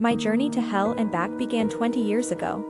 My journey to hell and back began 20 years ago.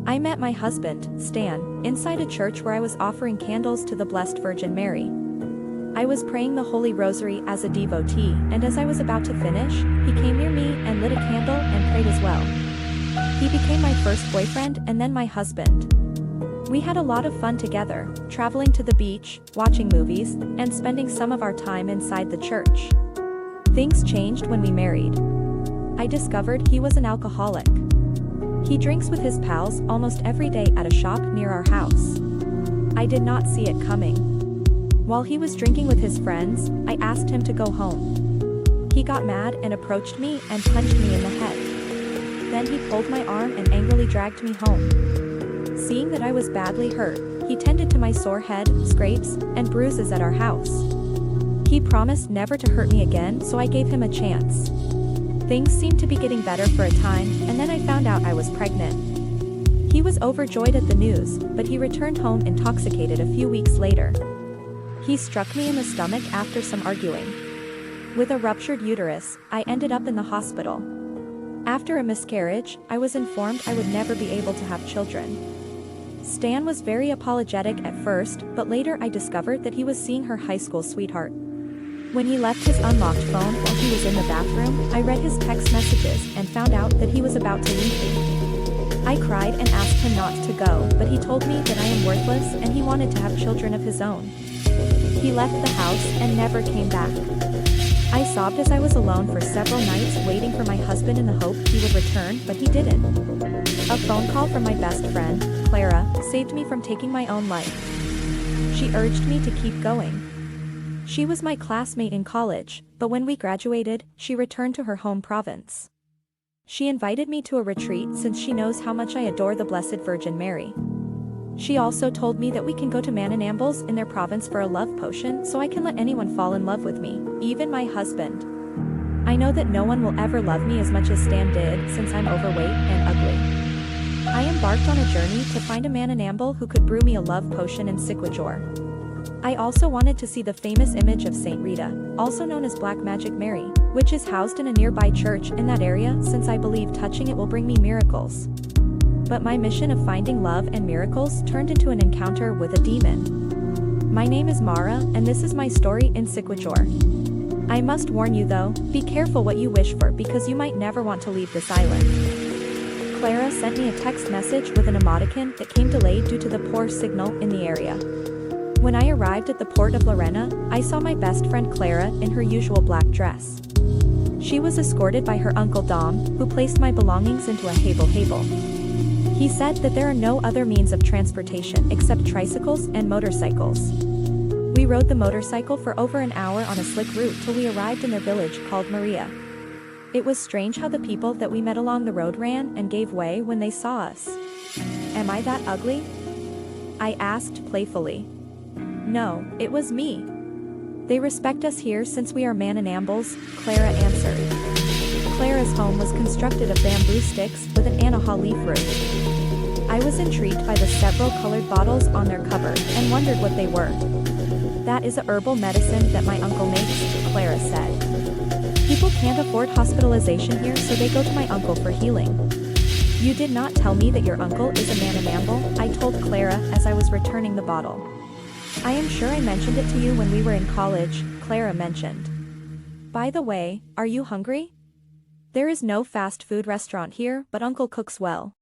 I met my husband, Stan, inside a church where I was offering candles to the Blessed Virgin Mary. I was praying the Holy Rosary as a devotee, and as I was about to finish, he came near me and lit a candle and prayed as well. He became my first boyfriend and then my husband. We had a lot of fun together, traveling to the beach, watching movies, and spending some of our time inside the church. Things changed when we married. I discovered he was an alcoholic. He drinks with his pals almost every day at a shop near our house. I did not see it coming. While he was drinking with his friends, I asked him to go home. He got mad and approached me and punched me in the head. Then he pulled my arm and angrily dragged me home. Seeing that I was badly hurt, he tended to my sore head, scrapes, and bruises at our house. He promised never to hurt me again, so I gave him a chance. Things seemed to be getting better for a time, and then I found out I was pregnant. He was overjoyed at the news, but he returned home intoxicated a few weeks later. He struck me in the stomach after some arguing. With a ruptured uterus, I ended up in the hospital. After a miscarriage, I was informed I would never be able to have children. Stan was very apologetic at first, but later I discovered that he was seeing her high school sweetheart. When he left his unlocked phone while he was in the bathroom, I read his text messages and found out that he was about to leave me. I cried and asked him not to go, but he told me that I am worthless and he wanted to have children of his own. He left the house and never came back. I sobbed as I was alone for several nights waiting for my husband in the hope he would return, but he didn't. A phone call from my best friend, Clara, saved me from taking my own life. She urged me to keep going. She was my classmate in college, but when we graduated, she returned to her home province. She invited me to a retreat since she knows how much I adore the Blessed Virgin Mary. She also told me that we can go to Mananambals in their province for a love potion so I can let anyone fall in love with me, even my husband. I know that no one will ever love me as much as Stan did since I'm overweight and ugly. I embarked on a journey to find a Mananambal who could brew me a love potion in Siquijor. I also wanted to see the famous image of Saint Rita, also known as Blackmagicmary, which is housed in a nearby church in that area since I believe touching it will bring me miracles. But my mission of finding love and miracles turned into an encounter with a demon. My name is Mara, and this is my story in Siquijor. I must warn you though, be careful what you wish for because you might never want to leave this island. Clara sent me a text message with an emoticon that came delayed due to the poor signal in the area. When I arrived at the port of Lorena, I saw my best friend Clara in her usual black dress. She was escorted by her uncle Dom, who placed my belongings into a hable. He said that there are no other means of transportation except tricycles and motorcycles. We rode the motorcycle for over an hour on a slick route till we arrived in their village called Maria. It was strange how the people that we met along the road ran and gave way when they saw us. Am I that ugly? I asked playfully. No, it was me. They respect us here since we are Mananambals, Clara answered. Clara's home was constructed of bamboo sticks with an anaha leaf roof. I was intrigued by the several colored bottles on their cupboard and wondered what they were. That is a herbal medicine that my uncle makes, Clara said. People can't afford hospitalization here, so they go to my uncle for healing. You did not tell me that your uncle is a Mananambal, I told Clara as I was returning the bottle. I am sure I mentioned it to you when we were in college, Clara mentioned. By the way, are you hungry? There is no fast food restaurant here, but Uncle cooks well.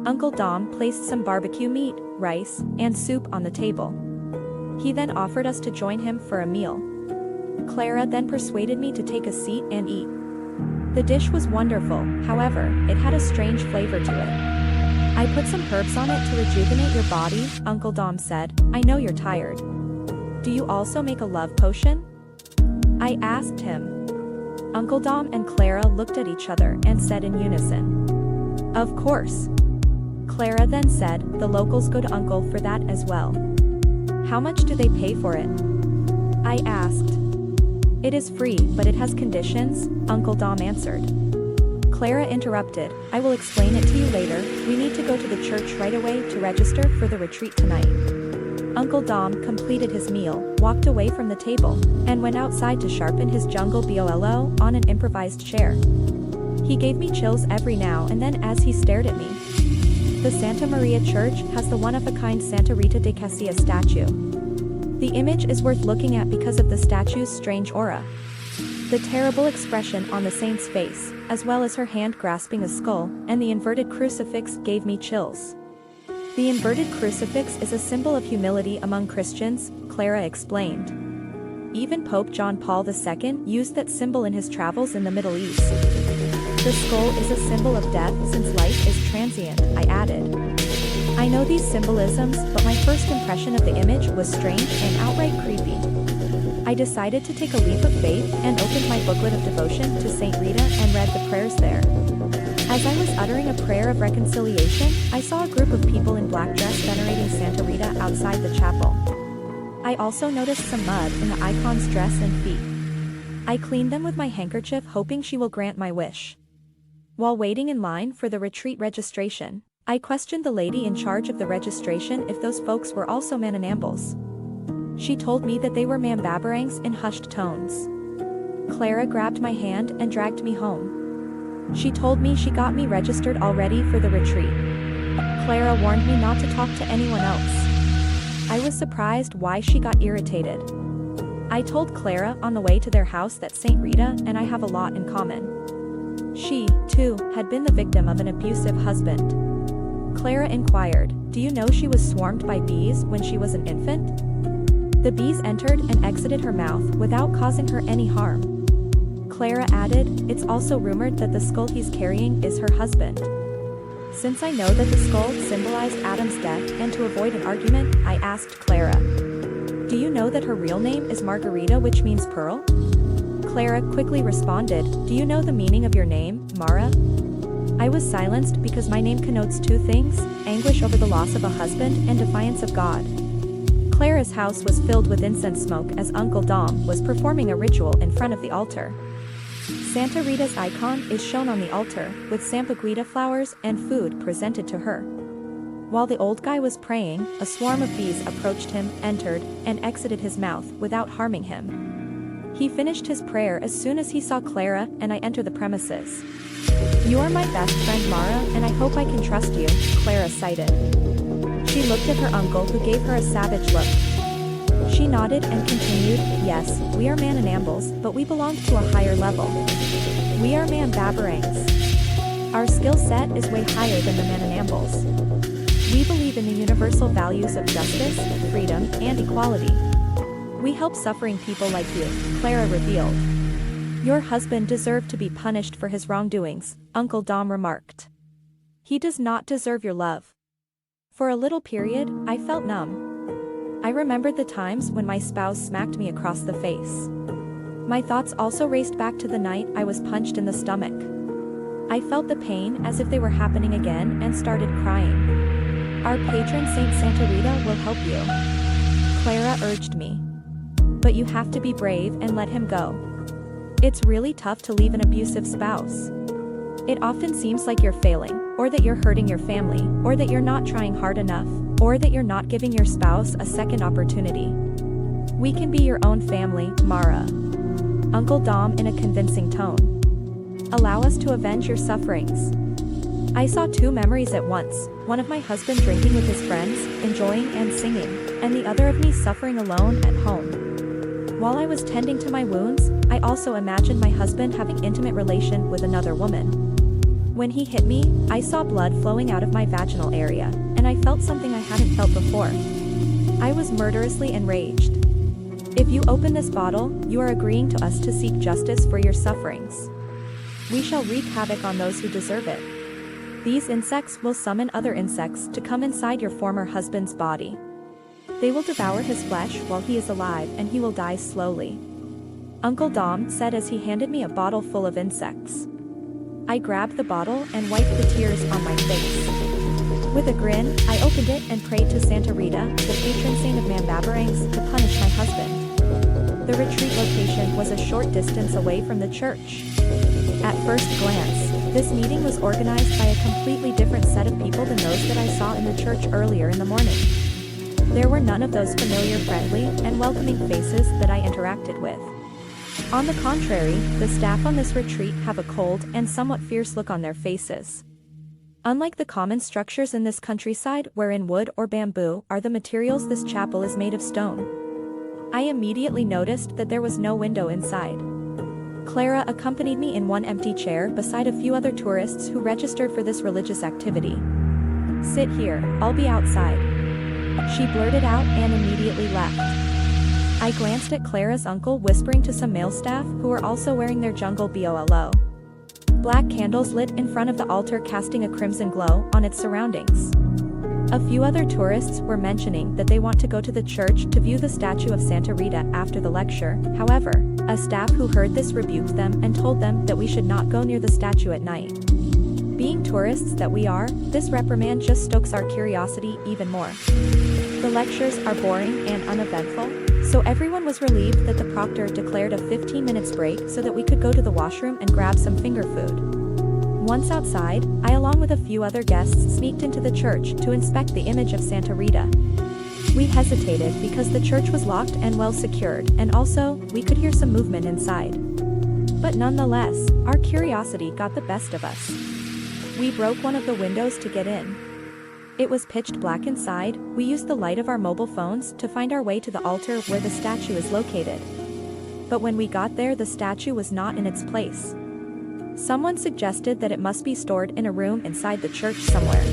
Uncle Dom placed some barbecue meat, rice, and soup on the table. He then offered us to join him for a meal. Clara then persuaded me to take a seat and eat. The dish was wonderful, however, it had a strange flavor to it. I put some herbs on it to rejuvenate your body, Uncle Dom said. I know you're tired. Do you also make a love potion? I asked him. Uncle Dom and Clara looked at each other and said in unison. Of course. Clara then said, the locals go to Uncle for that as well. How much do they pay for it? I asked. It is free, but it has conditions, Uncle Dom answered. Clara interrupted, I will explain it to you later, we need to go to the church right away to register for the retreat tonight. Uncle Dom completed his meal, walked away from the table, and went outside to sharpen his jungle bolo on an improvised chair. He gave me chills every now and then as he stared at me. The Santa Maria Church has the one-of-a-kind Santa Rita de Casillas statue. The image is worth looking at because of the statue's strange aura. The terrible expression on the saint's face, as well as her hand grasping a skull, and the inverted crucifix gave me chills. The inverted crucifix is a symbol of humility among Christians, Clara explained. Even Pope John Paul II used that symbol in his travels in the Middle East. The skull is a symbol of death since life is transient, I added. I know these symbolisms, but my first impression of the image was strange and outright creepy. I decided to take a leap of faith and opened my booklet of devotion to Saint Rita and read the prayers there. As I was uttering a prayer of reconciliation, I saw a group of people in black dress venerating Santa Rita outside the chapel. I also noticed some mud in the icon's dress and feet. I cleaned them with my handkerchief, hoping she will grant my wish. While waiting in line for the retreat registration, I questioned the lady in charge of the registration if those folks were also Mananambals. She told me that they were Mambabarangs in hushed tones. Clara grabbed my hand and dragged me home. She told me she got me registered already for the retreat. Clara warned me not to talk to anyone else. I was surprised why she got irritated. I told Clara on the way to their house that Saint Rita and I have a lot in common. She, too, had been the victim of an abusive husband. Clara inquired, "Do you know she was swarmed by bees when she was an infant?" The bees entered and exited her mouth without causing her any harm. Clara added, "It's also rumored that the skull he's carrying is her husband." Since I know that the skull symbolized Adam's death and to avoid an argument, I asked Clara, "Do you know that her real name is Margarita, which means pearl?" Clara quickly responded, "Do you know the meaning of your name, Mara?" I was silenced because my name connotes two things, anguish over the loss of a husband and defiance of God. Clara's house was filled with incense smoke as Uncle Dom was performing a ritual in front of the altar. Santa Rita's icon is shown on the altar, with sampaguita flowers and food presented to her. While the old guy was praying, a swarm of bees approached him, entered, and exited his mouth without harming him. He finished his prayer as soon as he saw Clara and I enter the premises. "You are my best friend Mara, and I hope I can trust you," Clara cited. She looked at her uncle, who gave her a savage look. She nodded and continued, "Yes, we are Mananambals, but we belong to a higher level. We are Mambabarangs. Our skill set is way higher than the Mananambals. We believe in the universal values of justice, freedom, and equality. We help suffering people like you," Clara revealed. "Your husband deserved to be punished for his wrongdoings," Uncle Dom remarked. "He does not deserve your love." For a little period, I felt numb. I remembered the times when my spouse smacked me across the face. My thoughts also raced back to the night I was punched in the stomach. I felt the pain as if they were happening again and started crying. "Our patron Saint Santa Rita will help you," Clara urged me. "But you have to be brave and let him go. It's really tough to leave an abusive spouse. It often seems like you're failing, or that you're hurting your family, or that you're not trying hard enough, or that you're not giving your spouse a second opportunity. We can be your own family, Mara." Uncle Dom in a convincing tone. "Allow us to avenge your sufferings." I saw two memories at once, one of my husband drinking with his friends, enjoying and singing, and the other of me suffering alone at home. While I was tending to my wounds, I also imagined my husband having intimate relation with another woman. When he hit me, I saw blood flowing out of my vaginal area, and I felt something I hadn't felt before. I was murderously enraged. "If you open this bottle, you are agreeing to us to seek justice for your sufferings. We shall wreak havoc on those who deserve it. These insects will summon other insects to come inside your former husband's body. They will devour his flesh while he is alive, and he will die slowly," Uncle Dom said as he handed me a bottle full of insects. I grabbed the bottle and wiped the tears on my face. With a grin, I opened it and prayed to Santa Rita, the patron saint of Mambabarangs, to punish my husband. The retreat location was a short distance away from the church. At first glance, this meeting was organized by a completely different set of people than those that I saw in the church earlier in the morning. There were none of those familiar, friendly, and welcoming faces that I interacted with. On the contrary, the staff on this retreat have a cold and somewhat fierce look on their faces. Unlike the common structures in this countryside wherein wood or bamboo are the materials, this chapel is made of stone. I immediately noticed that there was no window inside. Clara accompanied me in one empty chair beside a few other tourists who registered for this religious activity. "Sit here, I'll be outside," she blurted out and immediately left. I glanced at Clara's uncle, whispering to some male staff who were also wearing their jungle bolo. Black candles lit in front of the altar, casting a crimson glow on its surroundings. A few other tourists were mentioning that they want to go to the church to view the statue of Santa Rita after the lecture. However, a staff who heard this rebuked them and told them that we should not go near the statue at night. Being tourists that we are, this reprimand just stokes our curiosity even more. The lectures are boring and uneventful, so everyone was relieved that the proctor declared a 15 minutes break so that we could go to the washroom and grab some finger food. Once outside, I along with a few other guests sneaked into the church to inspect the image of Santa Rita. We hesitated because the church was locked and well secured, and also, we could hear some movement inside. But nonetheless, our curiosity got the best of us. We broke one of the windows to get in. It was pitch black inside. We used the light of our mobile phones to find our way to the altar where the statue is located. But when we got there, the statue was not in its place. Someone suggested that it must be stored in a room inside the church somewhere.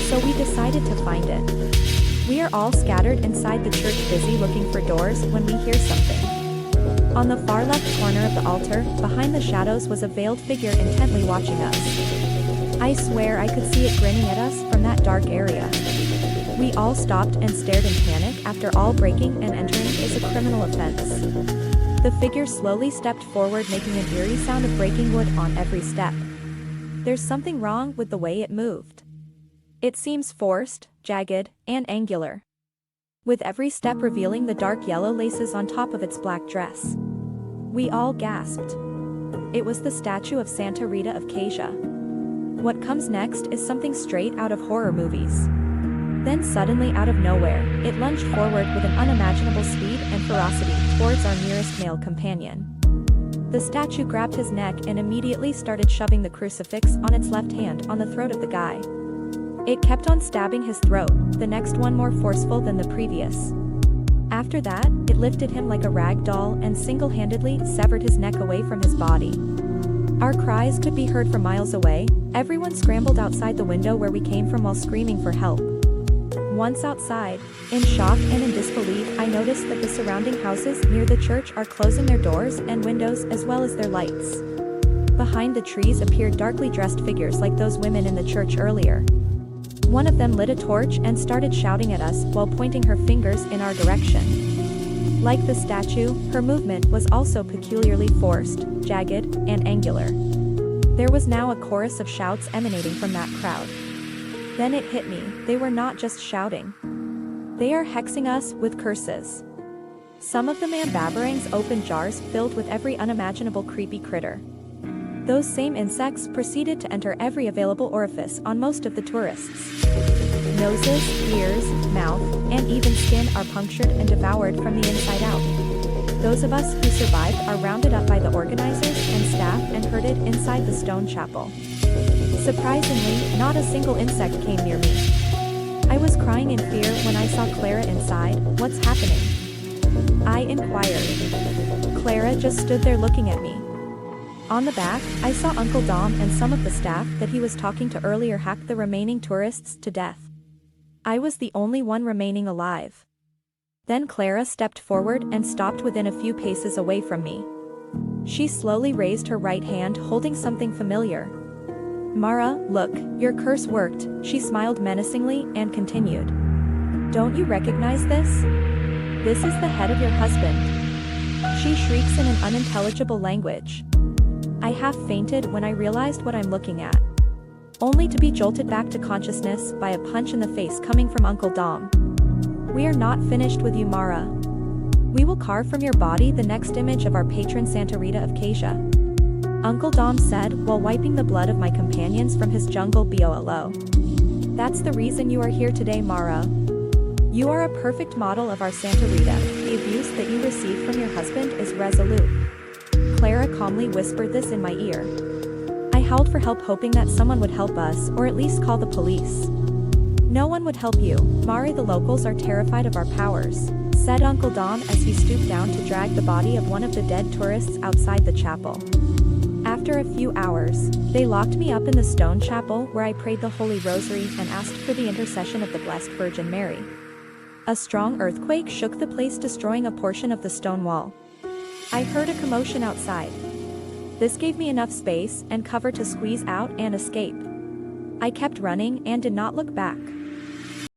So we decided to find it. We are all scattered inside the church, busy looking for doors, when we hear something. On the far left corner of the altar, behind the shadows, was a veiled figure intently watching us. I swear I could see it grinning at us from that dark area. We all stopped and stared in panic. After all, breaking and entering is a criminal offense. The figure slowly stepped forward, making an eerie sound of breaking wood on every step. There's something wrong with the way it moved. It seems forced, jagged, and angular, with every step revealing the dark yellow laces on top of its black dress. We all gasped. It was the statue of Santa Rita of Casia. What comes next is something straight out of horror movies. Then suddenly, out of nowhere, it lunged forward with an unimaginable speed and ferocity towards our nearest male companion. The statue grabbed his neck and immediately started shoving the crucifix on its left hand on the throat of the guy. It kept on stabbing his throat, the next one more forceful than the previous. After that, it lifted him like a rag doll and single-handedly severed his neck away from his body. Our cries could be heard from miles away. Everyone scrambled outside the window where we came from while screaming for help. Once outside, in shock and in disbelief, I noticed that the surrounding houses near the church are closing their doors and windows as well as their lights. Behind the trees appeared darkly dressed figures like those women in the church earlier. One of them lit a torch and started shouting at us while pointing her fingers in our direction. Like the statue, her movement was also peculiarly forced, jagged, and angular. There was now a chorus of shouts emanating from that crowd. Then it hit me, they were not just shouting. They are hexing us with curses. Some of the Mambabarangs opened jars filled with every unimaginable creepy critter. Those same insects proceeded to enter every available orifice on most of the tourists. Noses, ears, mouth, and even skin are punctured and devoured from the inside out. Those of us who survived are rounded up by the organizers and staff and herded inside the stone chapel. Surprisingly, not a single insect came near me. I was crying in fear when I saw Clara inside. "What's happening?" I inquired. Clara just stood there looking at me. On the back, I saw Uncle Dom and some of the staff that he was talking to earlier hack the remaining tourists to death. I was the only one remaining alive. Then Clara stepped forward and stopped within a few paces away from me. She slowly raised her right hand holding something familiar. "Mara, look, your curse worked," she smiled menacingly and continued. "Don't you recognize this? This is the head of your husband." She shrieks in an unintelligible language. I half fainted when I realized what I'm looking at, only to be jolted back to consciousness by a punch in the face coming from Uncle Dom. "We are not finished with you, Mara. We will carve from your body the next image of our patron Santa Rita of Casia," Uncle Dom said while wiping the blood of my companions from his jungle bolo. "That's the reason you are here today, Mara. You are a perfect model of our Santa Rita. The abuse that you received from your husband is resolute. Clara calmly whispered this in my ear. I howled for help, hoping that someone would help us or at least call the police. No one would help you, Mari. The locals are terrified of our powers, said Uncle Don as he stooped down to drag the body of one of the dead tourists outside the chapel. After a few hours, they locked me up in the stone chapel where I prayed the Holy Rosary and asked for the intercession of the Blessed Virgin Mary. A strong earthquake shook the place, destroying a portion of the stone wall. I heard a commotion outside. This gave me enough space and cover to squeeze out and escape. I kept running and did not look back.